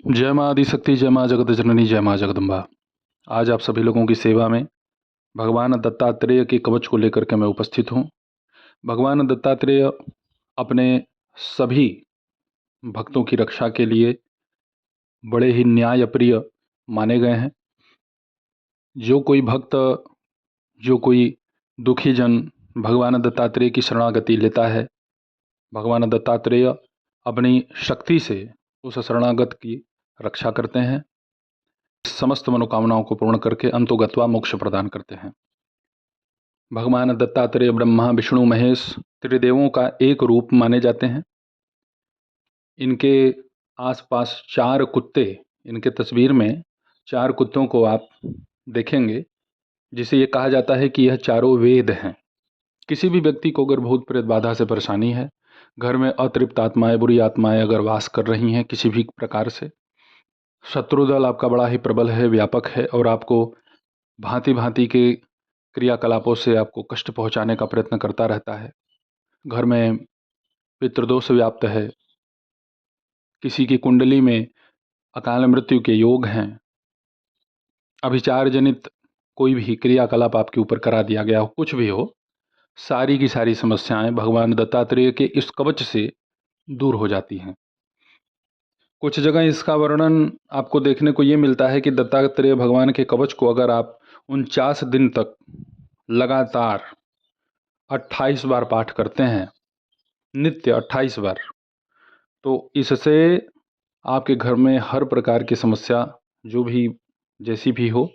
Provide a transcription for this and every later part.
जय माँ आदिशक्ति, जय माँ जगत जननी, जय माँ जगदम्बा। आज आप सभी लोगों की सेवा में भगवान दत्तात्रेय के कवच को लेकर के मैं उपस्थित हूँ। भगवान दत्तात्रेय अपने सभी भक्तों की रक्षा के लिए बड़े ही न्यायप्रिय माने गए हैं। जो कोई भक्त, जो कोई दुखी जन भगवान दत्तात्रेय की शरणागति लेता है, भगवान दत्तात्रेय अपनी शक्ति से उस शरणागत की रक्षा करते हैं, समस्त मनोकामनाओं को पूर्ण करके अंतोगत्वा मोक्ष प्रदान करते हैं। भगवान दत्तात्रेय ब्रह्मा विष्णु महेश त्रिदेवों का एक रूप माने जाते हैं। इनके आसपास चार कुत्ते, इनके तस्वीर में चार कुत्तों को आप देखेंगे, जिसे ये कहा जाता है कि यह चारों वेद हैं। किसी भी व्यक्ति को अगर भूत प्रेत बाधा से परेशानी है, घर में अतृप्त आत्माएं, बुरी आत्माएं अगर वास कर रही हैं किसी भी प्रकार से, शत्रुदल आपका बड़ा ही प्रबल है, व्यापक है और आपको भांति भांति के क्रियाकलापों से आपको कष्ट पहुंचाने का प्रयत्न करता रहता है, घर में पितृदोष व्याप्त है, किसी की कुंडली में अकाल मृत्यु के योग हैं, अभिचार जनित कोई भी क्रियाकलाप आपके ऊपर करा दिया गया हो, कुछ भी हो, सारी की सारी समस्याएं भगवान दत्तात्रेय के इस कवच से दूर हो जाती हैं। कुछ जगह इसका वर्णन आपको देखने को ये मिलता है कि दत्तात्रेय भगवान के कवच को अगर आप 49 दिन तक लगातार 28 बार पाठ करते हैं, नित्य 28 बार, तो इससे आपके घर में हर प्रकार की समस्या जो भी जैसी भी हो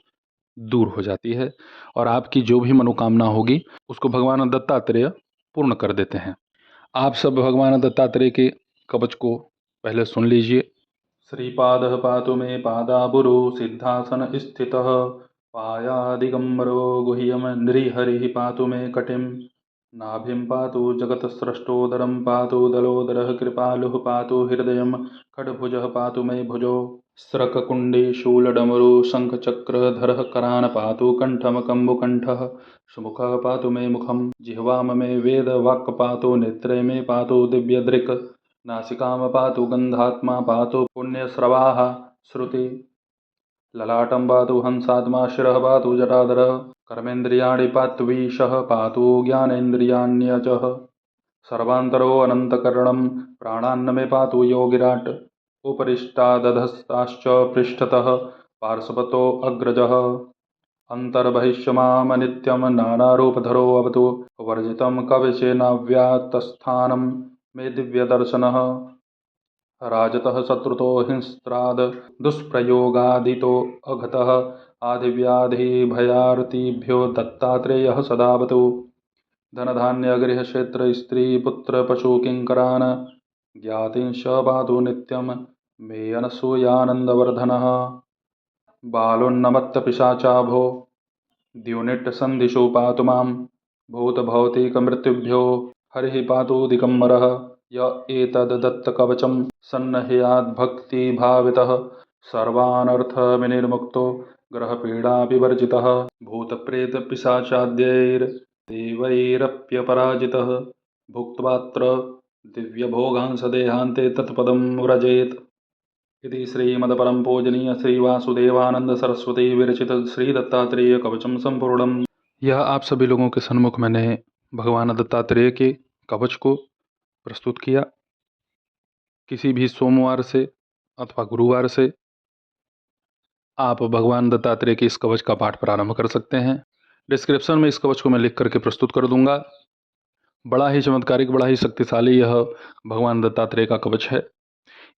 दूर हो जाती है और आपकी जो भी मनोकामना होगी उसको भगवान दत्तात्रेय पूर्ण कर देते हैं। आप सब भगवान दत्तात्रेय के कवच को पहले सुन लीजिए। श्रीपादः पातु मे पादाबुरो सिद्धासन स्थितः पायादिगम्बरो गुह्यम नृहरिः पातु मे कटिं नाभिं पातु जगत्स्रष्टोदरं पातु दलोदरः कृपालुः पातु हृदयं खड्भुजः पातु मे भुजौ स्रककुण्डी शूलडमरु शङ्खचक्रधरः करान् पातु कण्ठं कम्बुकण्ठः सुमुखः पातु मे मुखं जिह्वां मे वेदवाक् पातु नेत्रे मे पातु दिव्यदृक् नासिकां पातु गन्धात्मा पातु पुण्यस्रवाः श्रुति ललाटं पातु हंसात्मा शिरः पातु जटाधरः कर्मेन्द्रियाणि पात्वीशः पातु ज्ञानेन्द्रियाण्यचः सर्वान्तरो अनन्तकरणं प्राणान्न मे पातु योगिराट् उपरिष्टादधस्ताश्च पृष्ठतः पार्श्वतो अग्रजः अन्तर्बहिष्यमामनित्यं नानारूपधरोऽवतु वर्जितं कवचेनाव्यातस्थानं मे दिव्यदर्शनः राजतः शत्रुतो हिंस्त्राद दुष्प्रयोगादितो अघतः आदिव्याधिभयार्तिभ्यो दत्तात्रेयः सदावतु धनधान्यगृहक्षेत्रस्त्रीपुत्रपशुकिङ्करान् ज्ञातिंश पातु नित्यं मे अनसूयानन्दवर्धनः बालोन्नमत्तपिशाचाभो द्युनिट्सन्धिषु पातु मां भूतभौतिकमृत्युभ्यो हरिः पातु दिगम्बरः य एतद्दत्तकवचं सन्नह्याद्भक्तिभावितः सर्वानर्थविनिर्मुक्तो ग्रहपीडाविवर्जितः भूतप्रेतपिशाचाद्यैर्देवैरप्यपराजितः भुक्त्वात्र दिव्यभोगान् सदेहान्ते तत्पदं व्रजेत् इति श्रीमद्परम पूजनीय श्री वासुदेवानंद सरस्वती विरचित श्री दत्तात्रेय कवचम संपूर्णम। यह आप सभी लोगों के सन्मुख मैंने भगवान दत्तात्रेय के कवच को प्रस्तुत किया। किसी भी सोमवार से अथवा गुरुवार से आप भगवान दत्तात्रेय के इस कवच का पाठ प्रारंभ कर सकते हैं। डिस्क्रिप्शन में इस कवच को मैं लिख करके प्रस्तुत कर दूंगा। बड़ा ही चमत्कारिक, बड़ा ही शक्तिशाली यह भगवान दत्तात्रेय का कवच है।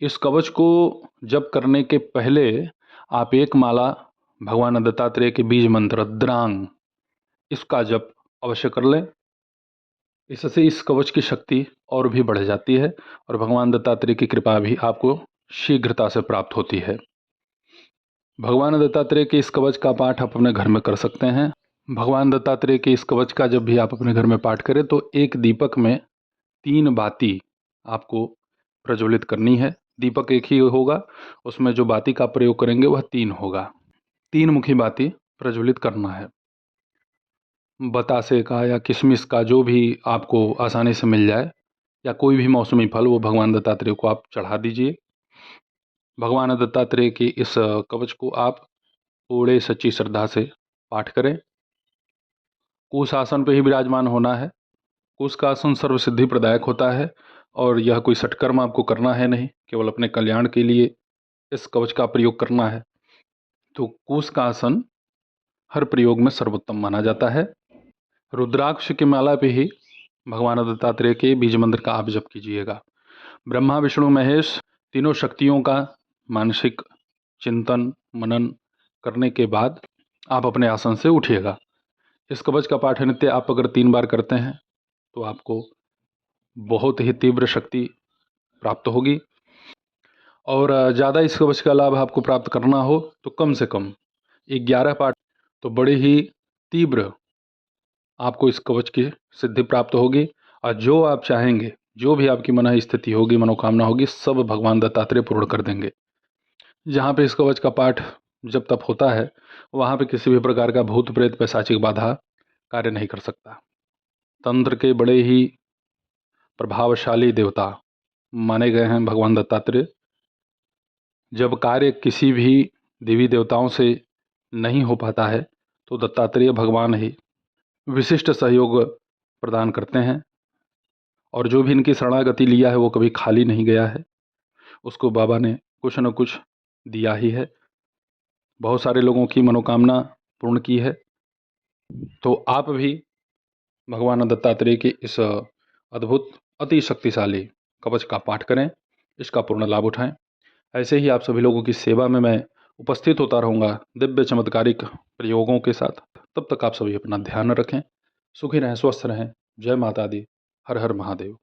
इस कवच को जप करने के पहले आप एक माला भगवान दत्तात्रेय के बीज मंत्र द्रांग, इसका जप अवश्य कर लें। इससे इस कवच की शक्ति और भी बढ़ जाती है और भगवान दत्तात्रेय की कृपा भी आपको शीघ्रता से प्राप्त होती है। भगवान दत्तात्रेय के इस कवच का पाठ आप अपने घर में कर सकते हैं। भगवान दत्तात्रेय के इस कवच का जब भी आप अपने घर में पाठ करें तो एक दीपक में 3 बाती आपको प्रज्वलित करनी है। दीपक एक ही होगा, उसमें जो बाती का प्रयोग करेंगे वह 3 होगा। 3 मुखी बाती प्रज्वलित करना है। बतासे का या किशमिश का, जो भी आपको आसानी से मिल जाए, या कोई भी मौसमी फल, वो भगवान दत्तात्रेय को आप चढ़ा दीजिए। भगवान दत्तात्रेय के इस कवच को आप पूरे सच्ची श्रद्धा से पाठ करें। कुश आसन पर ही विराजमान होना है। कुश का आसन सर्व सिद्धि प्रदायक होता है और यह कोई सटकर्म आपको करना है नहीं, केवल अपने कल्याण के लिए इस कवच का प्रयोग करना है। तो कुश का आसन हर प्रयोग में सर्वोत्तम माना जाता है। रुद्राक्ष की माला पे ही भगवान दत्तात्रेय के बीज मंत्र का आप जप कीजिएगा। ब्रह्मा विष्णु महेश तीनों शक्तियों का मानसिक चिंतन मनन करने के बाद आप अपने आसन से उठिएगा। इस कवच का पाठ नित्य आप अगर 3 बार करते हैं तो आपको बहुत ही तीव्र शक्ति प्राप्त होगी। और ज़्यादा इस कवच का लाभ आपको प्राप्त करना हो तो कम से कम 11 पाठ, तो बड़े ही तीव्र आपको इस कवच की सिद्धि प्राप्त होगी। और जो आप चाहेंगे, जो भी आपकी मन स्थिति होगी, मनोकामना होगी, सब भगवान दत्तात्रेय पूर्ण कर देंगे। जहाँ पे इस कवच का पाठ जब तप होता है वहाँ पे किसी भी प्रकार का भूत प्रेत पैशाचिक बाधा कार्य नहीं कर सकता। तंत्र के बड़े ही प्रभावशाली देवता माने गए हैं भगवान दत्तात्रेय। जब कार्य किसी भी देवी देवताओं से नहीं हो पाता है तो दत्तात्रेय भगवान ही विशिष्ट सहयोग प्रदान करते हैं। और जो भी इनकी शरणागति लिया है वो कभी खाली नहीं गया है, उसको बाबा ने कुछ न कुछ दिया ही है। बहुत सारे लोगों की मनोकामना पूर्ण की है। तो आप भी भगवान दत्तात्रेय के इस अद्भुत अति शक्तिशाली कवच का पाठ करें, इसका पूर्ण लाभ उठाएं। ऐसे ही आप सभी लोगों की सेवा में मैं उपस्थित होता रहूँगा दिव्य चमत्कारिक प्रयोगों के साथ। तब तक आप सभी अपना ध्यान रखें, सुखी रहें, स्वस्थ रहें। जय माता दी। हर हर महादेव।